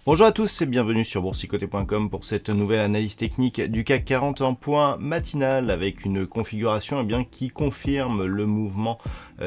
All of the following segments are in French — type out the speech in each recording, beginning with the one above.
Bonjour à tous et bienvenue sur boursicoté.com pour cette nouvelle analyse technique du CAC 40 en point matinal avec une configuration qui confirme le mouvement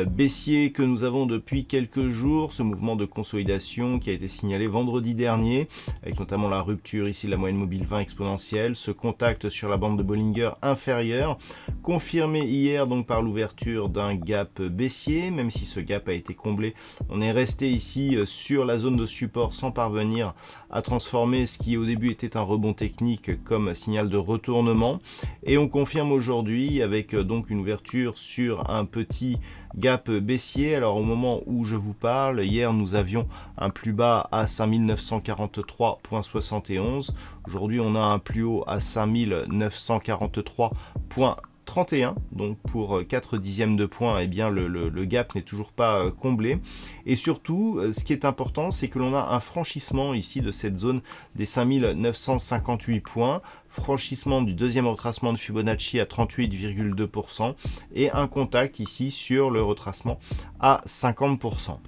baissier que nous avons depuis quelques jours, ce mouvement de consolidation qui a été signalé vendredi dernier avec notamment la rupture ici de la moyenne mobile 20 exponentielle, ce contact sur la bande de Bollinger inférieure, confirmé hier donc par l'ouverture d'un gap baissier, même si ce gap a été comblé, on est resté ici sur la zone de support sans parvenir à transformer ce qui au début était un rebond technique comme signal de retournement, et on confirme aujourd'hui avec donc une ouverture sur un petit gap baissier. Alors au moment où je vous parle, hier nous avions un plus bas à 5943.71, aujourd'hui on a un plus haut à 5943.31, donc pour 4 dixièmes de point, le gap n'est toujours pas comblé. Et surtout, ce qui est important, c'est que l'on a un franchissement ici de cette zone des 5958 points, franchissement du deuxième retracement de Fibonacci à 38,2% et un contact ici sur le retracement à 50%.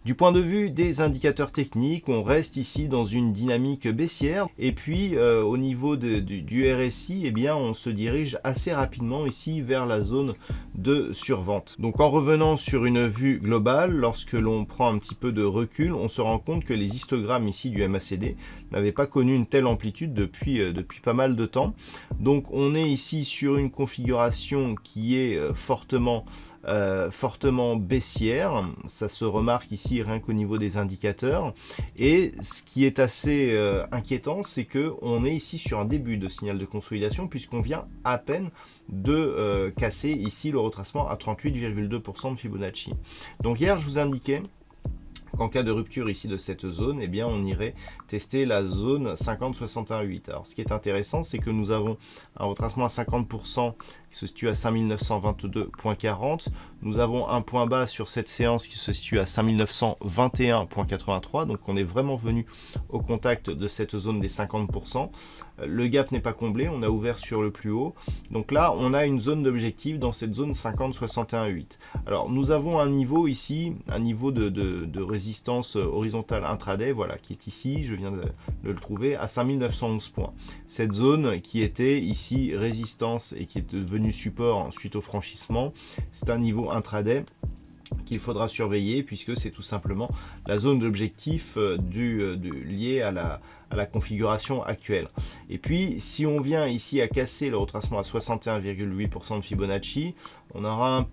Du point de vue des indicateurs techniques, on reste ici dans une dynamique baissière. Et puis au niveau du RSI, on se dirige assez rapidement ici vers la zone de survente. Donc en revenant sur une vue globale, lorsque l'on prend un petit peu de recul, on se rend compte que les histogrammes ici du MACD n'avaient pas connu une telle amplitude depuis pas mal de temps. Donc on est ici sur une configuration qui est fortement baissière, ça se remarque ici rien qu'au niveau des indicateurs, et ce qui est assez inquiétant, c'est que on est ici sur un début de signal de consolidation puisqu'on vient à peine de casser ici le retracement à 38,2% de Fibonacci. Donc hier je vous indiquais qu'en cas de rupture ici de cette zone, on irait tester la zone 50,61,8. Alors ce qui est intéressant, c'est que nous avons un retracement à 50% qui se situe à 5922,40. Nous avons un point bas sur cette séance qui se situe à 5921,83. Donc on est vraiment venu au contact de cette zone des 50%. Le gap n'est pas comblé, on a ouvert sur le plus haut. Donc là, on a une zone d'objectif dans cette zone 50,61,8. Alors nous avons un niveau ici, un niveau de résistance horizontale intraday, voilà, qui est ici, je viens de le trouver, à 5911 points. Cette zone qui était ici résistance et qui est devenue support suite au franchissement, c'est un niveau intraday qu'il faudra surveiller puisque c'est tout simplement la zone d'objectif liée à la configuration actuelle. Et puis si on vient ici à casser le retracement à 61,8% de Fibonacci, on aura une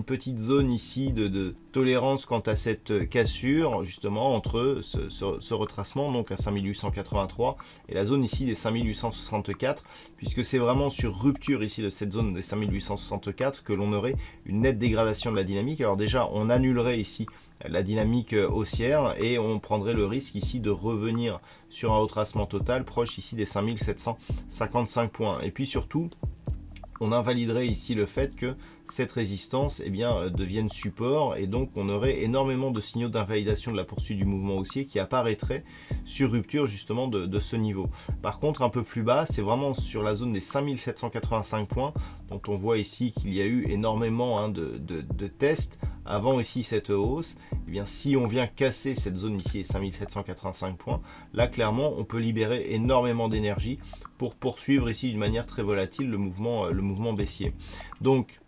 petite zone ici de tolérance quant à cette cassure justement entre ce retracement donc à 5883 et la zone ici des 5864, puisque c'est vraiment sur rupture ici de cette zone des 5864 que l'on aurait une nette dégradation de la dynamique. Alors déjà on annulerait ici la dynamique haussière et on prendrait le risque ici de revenir sur un retracement total proche ici des 5755 points. Et puis surtout, on invaliderait ici le fait que cette résistance devienne support, et donc on aurait énormément de signaux d'invalidation de la poursuite du mouvement haussier qui apparaîtraient sur rupture justement de ce niveau. Par contre, un peu plus bas, c'est vraiment sur la zone des 5785 points, dont on voit ici qu'il y a eu énormément de tests avant ici cette hausse. Si on vient casser cette zone ici, les 5785 points, là clairement on peut libérer énormément d'énergie pour poursuivre ici d'une manière très volatile le mouvement baissier. Donc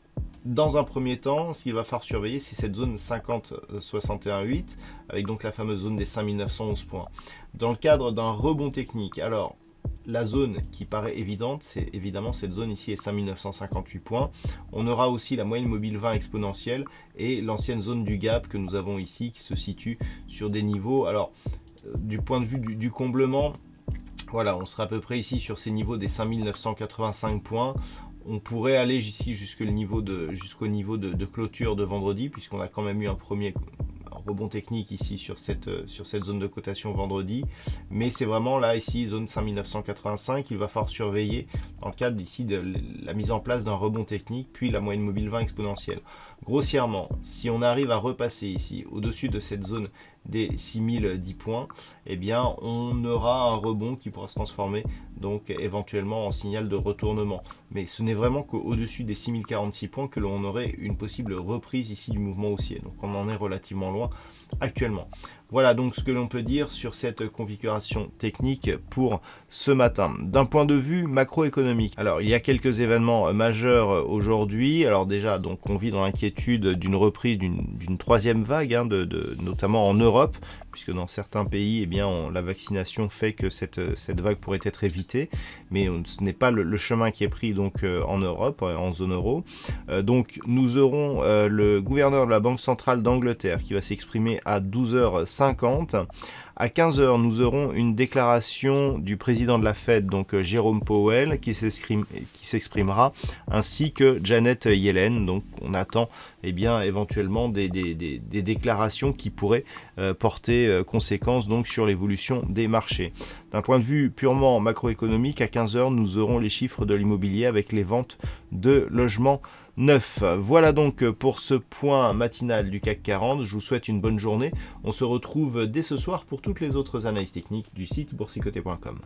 dans un premier temps, ce qu'il va falloir surveiller, c'est cette zone 50,61,8 avec donc la fameuse zone des 5911 points. Dans le cadre d'un rebond technique, alors la zone qui paraît évidente, c'est évidemment cette zone ici est 5958 points. On aura aussi la moyenne mobile 20 exponentielle et l'ancienne zone du gap que nous avons ici qui se situe sur des niveaux. Alors du point de vue du comblement, voilà, on sera à peu près ici sur ces niveaux des 5985 points. On pourrait aller ici jusqu'au niveau de clôture de vendredi, puisqu'on a quand même eu un premier rebond technique ici sur cette zone de cotation vendredi, mais c'est vraiment là ici zone 5985 qu'il va falloir surveiller dans le cadre ici de la mise en place d'un rebond technique puis la moyenne mobile 20 exponentielle. Grossièrement, si on arrive à repasser ici au-dessus de cette zone des 6010 points, eh bien on aura un rebond qui pourra se transformer donc éventuellement en signal de retournement. Mais ce n'est vraiment qu'au-dessus des 6046 points que l'on aurait une possible reprise ici du mouvement haussier. Donc on en est relativement loin actuellement. Voilà donc ce que l'on peut dire sur cette configuration technique pour ce matin. D'un point de vue macroéconomique, alors il y a quelques événements majeurs aujourd'hui. Alors déjà, donc on vit dans l'inquiétude d'une reprise d'une troisième vague, notamment en Europe, puisque dans certains pays, eh bien, la vaccination fait que cette vague pourrait être évitée, mais ce n'est pas le chemin qui est pris donc en Europe, en zone euro. Donc nous aurons le gouverneur de la Banque centrale d'Angleterre qui va s'exprimer à 12h50. À 15h, nous aurons une déclaration du président de la Fed, donc Jérôme Powell, qui s'exprimera, ainsi que Janet Yellen. Donc on attend éventuellement des déclarations qui pourraient porter conséquence donc sur l'évolution des marchés. D'un point de vue purement macroéconomique, à 15h, nous aurons les chiffres de l'immobilier avec les ventes de logements neufs. Voilà donc pour ce point matinal du CAC 40. Je vous souhaite une bonne journée. On se retrouve dès ce soir pour toutes les autres analyses techniques du site boursicoté.com.